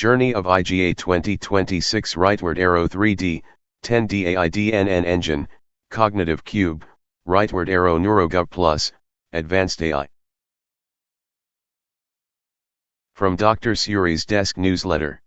Journey of IGA 2026 Rightward arrow 3D, 10D AIDNN Engine, Cognitive Cube, Rightward arrow NeuroGov Plus, Advanced AI. From Dr. Suri's Desk Newsletter.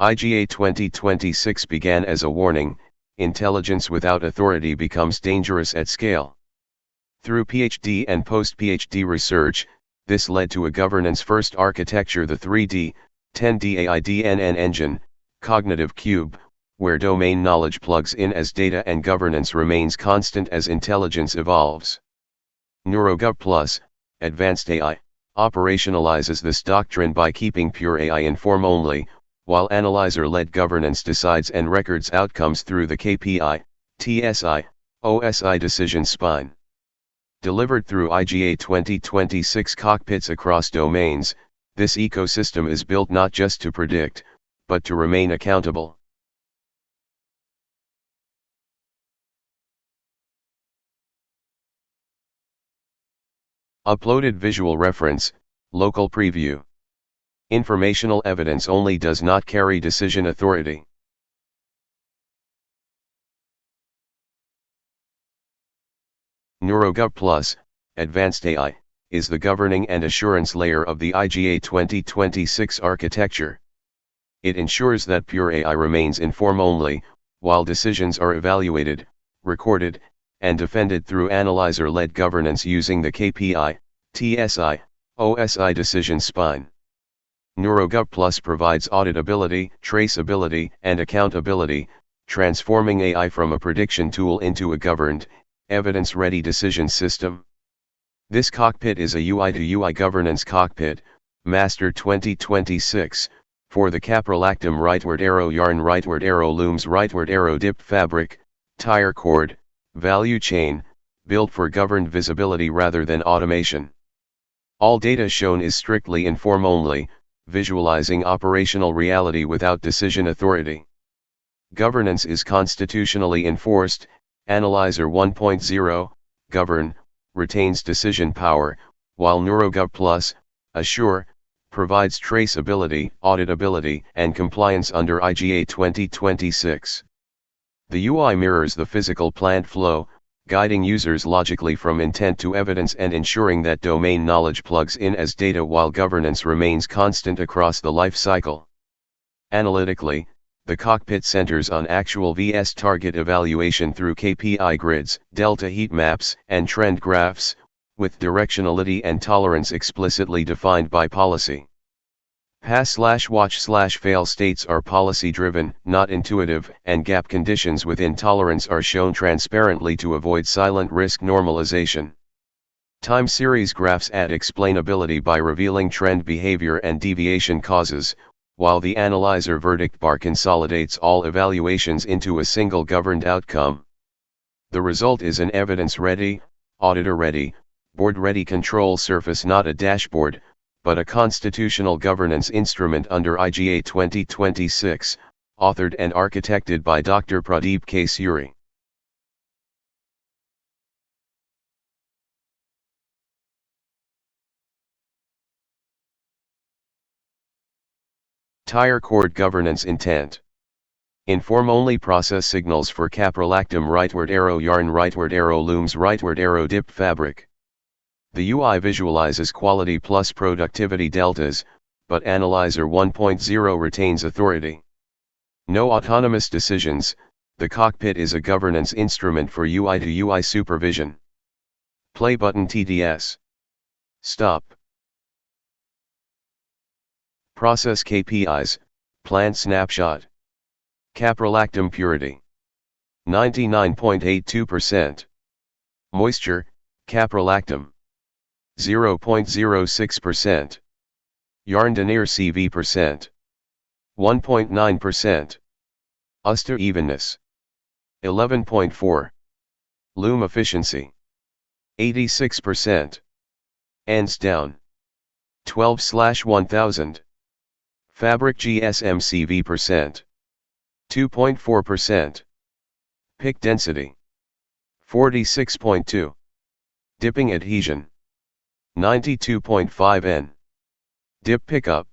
IGA 2026 began as a warning: intelligence without authority becomes dangerous at scale. Through PhD and post-PhD research, this led to a governance-first architecture, the 3D, 10D AIDNN Engine, Cognitive Cube, where domain knowledge plugs in as data and governance remains constant as intelligence evolves. NeuroGov Plus, Advanced AI, operationalizes this doctrine by keeping pure AI in form only, while analyzer-led governance decides and records outcomes through the KPI, TSI, OSI decision spine. Delivered through IGA 2026 cockpits across domains, this ecosystem is built not just to predict, but to remain accountable. Uploaded visual reference, local preview. Informational evidence only does not carry decision authority. NeuroGov Plus, Advanced AI, is the governing and assurance layer of the IGA 2026 architecture. It ensures that pure AI remains in form only, while decisions are evaluated, recorded, and defended through analyzer-led governance using the KPI, TSI, OSI decision spine. NeuroGov Plus provides auditability, traceability, and accountability, transforming AI from a prediction tool into a governed, evidence-ready decision system. This cockpit is a UI-to-UI Governance Cockpit, Master 2026, for the Caprolactam rightward arrow yarn, rightward arrow looms, rightward arrow dip fabric, Tyre Cord, value chain, built for governed visibility rather than automation. All data shown is strictly in form only, visualizing operational reality without decision authority. Governance is constitutionally enforced. Analyzer 1.0, govern, retains decision power, while NeuroGov Plus, assure, provides traceability, auditability, and compliance under IGA 2026. The UI mirrors the physical plant flow, guiding users logically from intent to evidence and ensuring that domain knowledge plugs in as data while governance remains constant across the life cycle. Analytically, the cockpit centers on actual vs target evaluation through KPI grids, delta heat maps, and trend graphs, with directionality and tolerance explicitly defined by policy. Pass/watch/fail states are policy-driven, not intuitive, and gap conditions within tolerance are shown transparently to avoid silent risk normalization. Time series graphs add explainability by revealing trend behavior and deviation causes, while the analyzer verdict bar consolidates all evaluations into a single governed outcome. The result is an evidence-ready, auditor-ready, board-ready control surface, not a dashboard, but a constitutional governance instrument under IGA 2026, authored and architected by Dr. Pradeep K. Suri. Tyre Cord governance intent. Inform-only process signals for Caprolactam rightward arrow yarn, rightward arrow looms, rightward arrow dip fabric. The UI visualizes quality plus productivity deltas, but Analyzer 1.0 retains authority. No autonomous decisions, the cockpit is a governance instrument for UI-to-UI supervision. Play button TDS. Stop. Process KPIs, plant snapshot. Caprolactam purity, 99.82%. Moisture, Caprolactam, 0.06%. Yarn denier CV percent, 1.9%. Uster evenness, 11.4. Loom efficiency, 86%. Ends down, 12/1000. Fabric GSM CV percent, 2.4%. Pick density, 46.2. Dipping adhesion, 92.5 N. Dip pickup,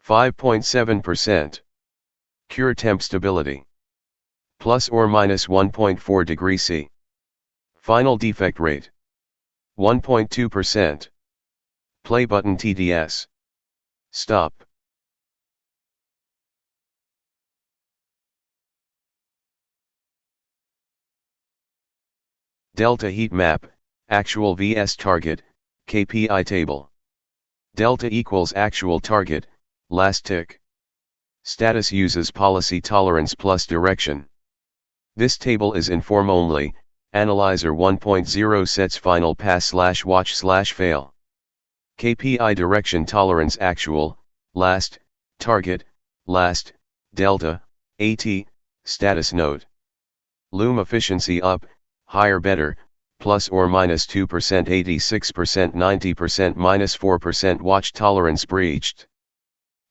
5.7%. Cure temp stability. Plus or minus 1.4 degrees C. Final defect rate. 1.2%. Play button TDS. Stop. Delta heat map, actual vs target, KPI table. Delta equals actual target, last tick. Status uses policy tolerance plus direction. This table is in form only. Analyzer 1.0 sets final pass / watch / fail. KPI direction tolerance actual, last, target, last, delta, AT, status node. Loom efficiency up, higher better, plus or minus 2%, 86%, 90%, minus 4% watch tolerance breached.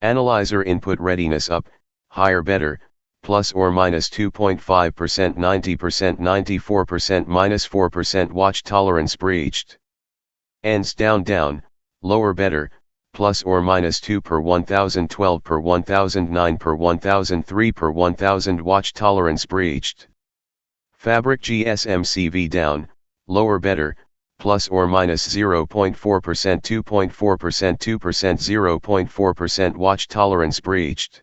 Analyzer input readiness up, higher better, plus or minus 2.5%, 90%, 94%, minus 4% watch tolerance breached. Ends down, lower better, plus or minus 2 per 1012 per 1009 per 1003 per 1000 watch tolerance breached. Fabric GSMCV down, lower better, plus or minus 0.4%, 2.4%, 2%, 0.4% watch tolerance breached.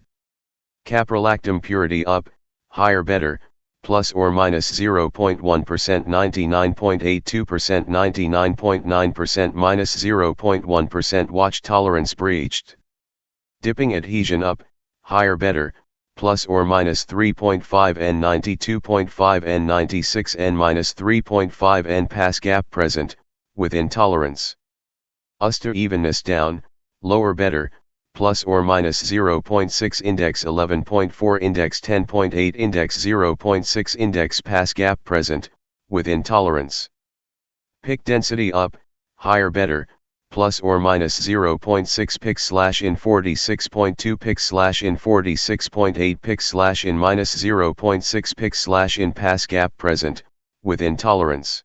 Caprolactam purity up, higher better, plus or minus 0.1%, 99.82%, 99.9%, minus 0.1% watch tolerance breached. Dipping adhesion up, higher better, plus or minus 3.5 N 92.5 N 96 N minus 3.5 N pass gap present, within tolerance. Uster evenness down, lower better, plus or minus 0.6 index 11.4 index 10.8 index 0.6 index pass gap present, within tolerance. Pick density up, higher better, plus or minus 0.6 pix / in 46.2 pix / in 46.8 pix / in minus 0.6 pix / in pass gap present, within tolerance.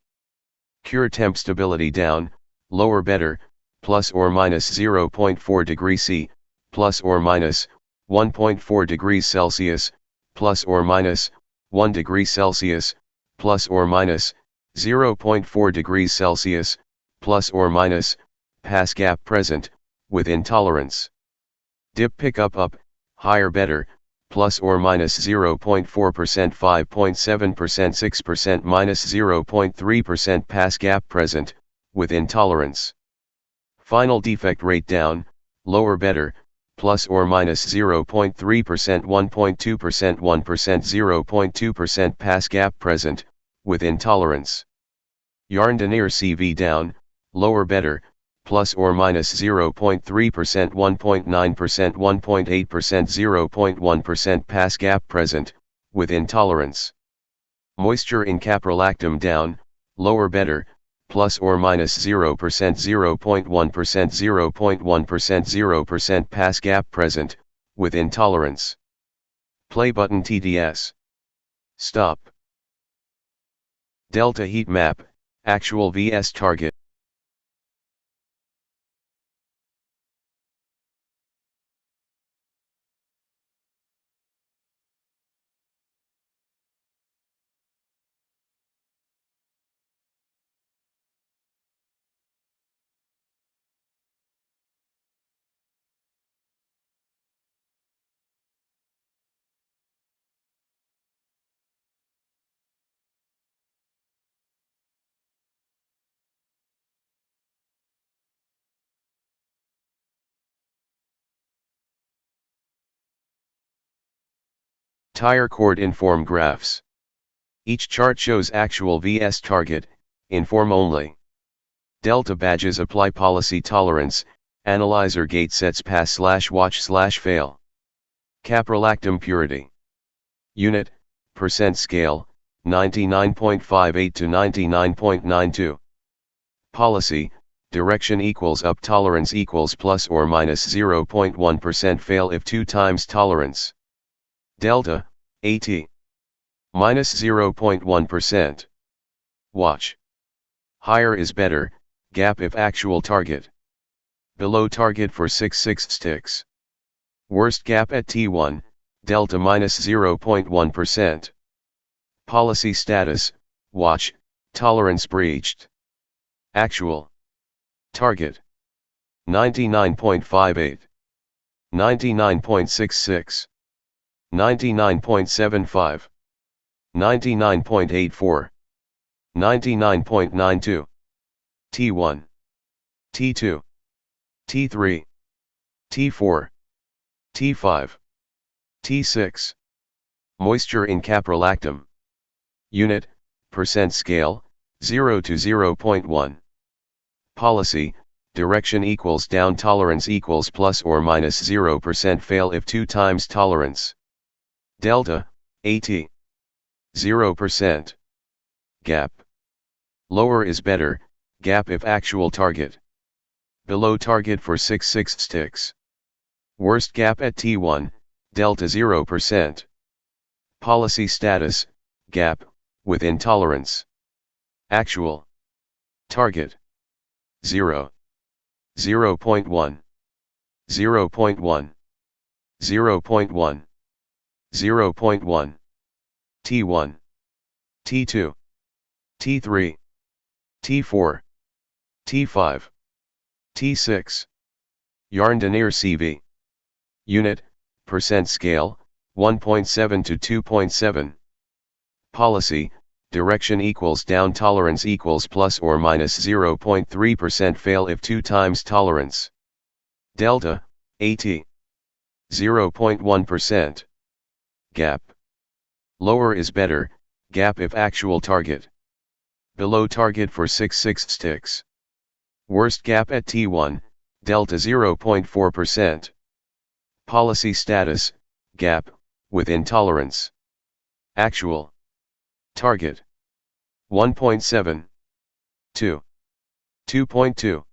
Cure temp stability down, lower better, plus or minus 0.4 degrees C, plus or minus 1.4 degrees Celsius, plus or minus 1 degree Celsius, plus or minus 0.4 degrees Celsius, plus or minus pass gap present, within tolerance. Dip pickup up, higher better, plus or minus 0.4%, 5.7%, 6%, minus 0.3% pass gap present, within tolerance. Final defect rate down, lower better, plus or minus 0.3%, 1.2%, 1%, 0.2% pass gap present, within tolerance. Yarn denier CV down, lower better, plus or minus 0.3%, 1.9%, 1.8%, 0.1% pass gap present, within tolerance. Moisture in caprolactam down, lower better, plus or minus 0%, 0.1%, 0.1%, 0% pass gap present, within tolerance. Play button TDS. Stop. Delta heat map, actual vs target. Tyre Cord inform graphs. Each chart shows actual vs target, inform only. Delta badges apply policy tolerance, analyzer gate sets pass / watch / fail. Caprolactam purity. Unit, percent scale, 99.58 to 99.92. Policy, direction equals up tolerance equals plus or minus 0.1% fail if 2 times tolerance. Delta, AT. Minus 0.1%. Watch. Higher is better, gap if actual target. Below target for 6/6 ticks. Worst gap at T1, delta minus 0.1%. Policy status, watch, tolerance breached. Actual. Target. 99.58. 99.66. 99.75. 99.84. 99.92. T1. T2. T3. T4. T5. T6. Moisture in Caprolactam. Unit, percent scale, 0 to 0.1. Policy, direction equals down, tolerance equals plus or minus 0%, fail if 2 times tolerance. Delta, 80. 0%. Gap. Lower is better, gap if actual target. Below target for 6/6 sticks. Worst gap at T1, delta 0%. Policy status, gap, within tolerance. Actual. Target. 0. 0.1. 0.1. 0.1. 0.1. T1. T2. T3. T4. T5. T6. Yarn denier CV. Unit, percent scale, 1.7 to 2.7. Policy, direction equals down, tolerance equals plus or minus 0.3%, fail if 2 times tolerance. Delta, 80. 0.1%. Gap. Lower is better, gap if actual target. Below target for 6/6 sticks. Worst gap at T1, delta 0.4%. Policy status, gap, within tolerance. Actual. Target. 1.7. 2. 2.2.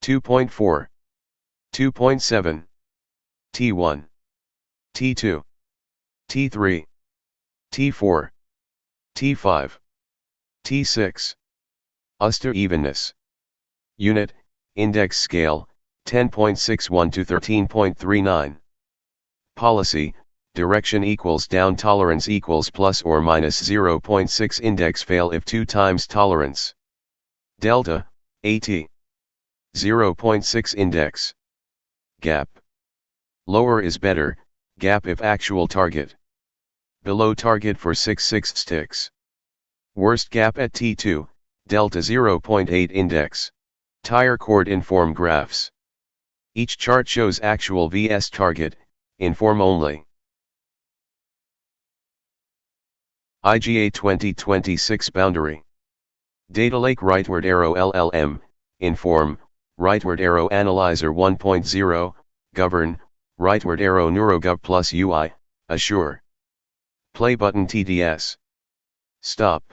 2.4. 2.7. T1. T2. T3. T4. T5. T6. Auster evenness. Unit, index scale, 10.61 to 13.39. Policy, direction equals down, tolerance equals plus or minus 0.6, index fail if 2 times tolerance. Delta, 80. 0.6 index. Gap. Lower is better, gap if actual target. Below target for 6/6 sticks. Worst gap at T2, delta 0.8 index. Tyre cord inform graphs. Each chart shows actual vs target, inform only. IGA 2026 boundary. Data lake rightward arrow LLM, inform, rightward arrow analyzer 1.0, govern, rightward arrow NeuroGov plus UI, assure. Play button TDS. Stop.